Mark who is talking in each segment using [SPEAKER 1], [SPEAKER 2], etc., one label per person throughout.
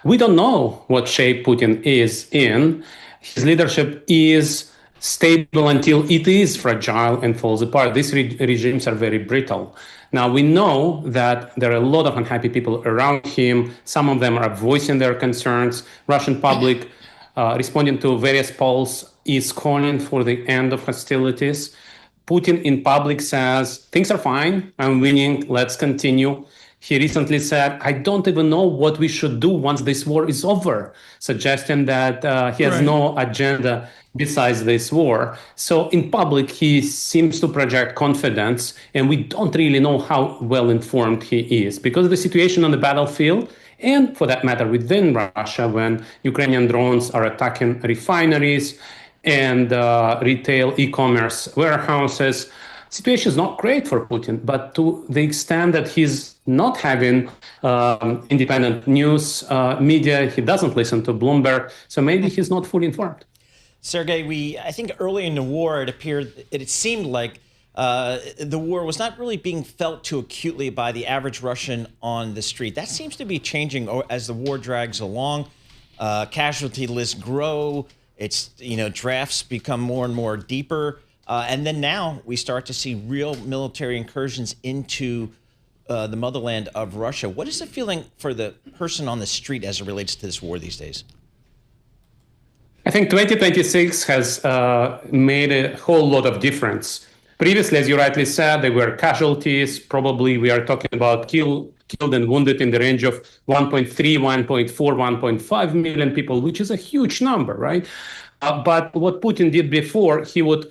[SPEAKER 1] We don't know what shape Putin is in. His leadership is stable until it is fragile and falls apart. These regimes are very brittle. Now, we know that there are a lot of unhappy people around him. Some of them are voicing their concerns. Russian public, responding to various polls, is calling for the end of hostilities. Putin in public says, things are fine, I'm winning, let's continue. He recently said, I don't even know what we should do once this war is over, suggesting that he has no agenda besides this war. So in public, he seems to project confidence, and we don't really know how well informed he is, because the situation on the battlefield, and for that matter within Russia, when Ukrainian drones are attacking refineries and retail e-commerce warehouses, situation is not great for Putin, but to the extent that he's not having independent news media, he doesn't listen to Bloomberg, so maybe he's not fully informed.
[SPEAKER 2] Sergei, I think early in the war, it seemed like the war was not really being felt too acutely by the average Russian on the street. That seems to be changing as the war drags along. Casualty lists grow. Drafts become more and more deeper. And then now we start to see real military incursions into the motherland of Russia. What is the feeling for the person on the street as it relates to this war these days?
[SPEAKER 1] I think 2026 has made a whole lot of difference. Previously, as you rightly said, there were casualties. Probably we are talking about killed and wounded in the range of 1.3, 1.4, 1.5 million people, which is a huge number, right? But what Putin did before, he would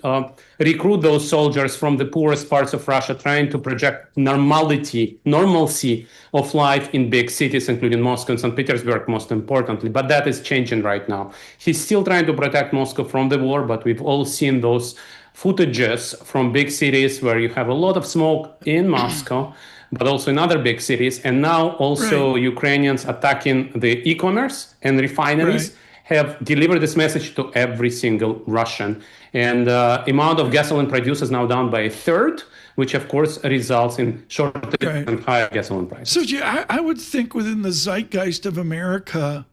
[SPEAKER 1] recruit those soldiers from the poorest parts of Russia, trying to project normalcy of life in big cities, including Moscow and St. Petersburg, most importantly. But that is changing right now. He's still trying to protect Moscow from the war, but we've all seen those footages from big cities where you have a lot of smoke in Moscow, but also in other big cities. And now also Ukrainians attacking the e-commerce and refineries have delivered this message to every single Russian. And amount of gasoline produced is now down by a third, which of course results in shortage and higher gasoline prices.
[SPEAKER 3] So I would think within the zeitgeist of America,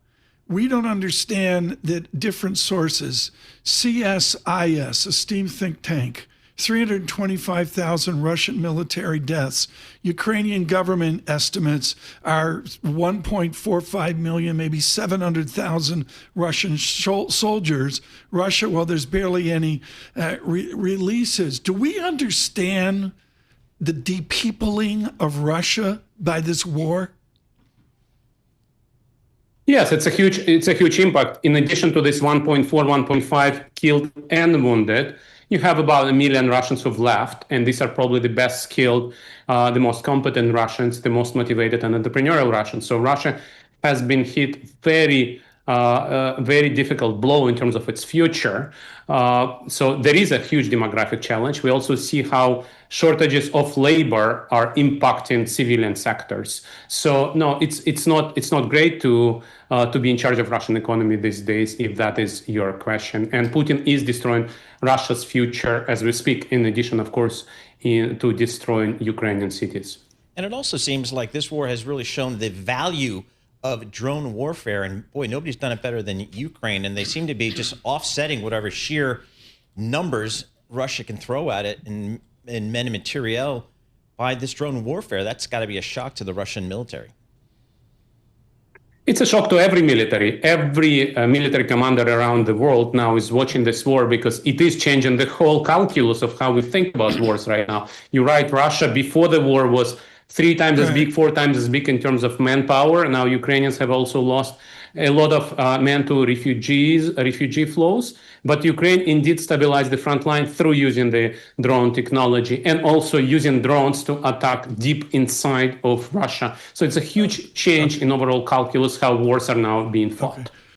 [SPEAKER 3] we don't understand that different sources, CSIS, a steam think tank, 325,000 Russian military deaths. Ukrainian government estimates are 1.45 million, maybe 700,000 Russian soldiers. Russia, well, there's barely any releases. Do we understand the depeopling of Russia by this war?
[SPEAKER 1] Yes, it's a huge impact. In addition to this 1.4, 1.5 killed and wounded, you have about 1 million Russians who've left, and these are probably the best skilled, the most competent Russians, the most motivated and entrepreneurial Russians. So Russia has been hit very difficult blow in terms of its future. So there is a huge demographic challenge. We also see how shortages of labor are impacting civilian sectors. So no, it's not great to be in charge of Russian economy these days, if that is your question. And Putin is destroying Russia's future as we speak, in addition, of course, to destroying Ukrainian cities.
[SPEAKER 2] And it also seems like this war has really shown the value of drone warfare. And boy, nobody's done it better than Ukraine. And they seem to be just offsetting whatever sheer numbers Russia can throw at it in men and materiel by this drone warfare. That's got to be a shock to the Russian military.
[SPEAKER 1] It's a shock to every military. Every military commander around the world now is watching this war because it is changing the whole calculus of how we think about wars right now. You're right, Russia before the war was 3 times as big, 4 times as big in terms of manpower. Now Ukrainians have also lost a lot of men to refugee flows. But Ukraine indeed stabilized the front line through using the drone technology and also using drones to attack deep inside of Russia. So it's a huge change in overall calculus how wars are now being fought.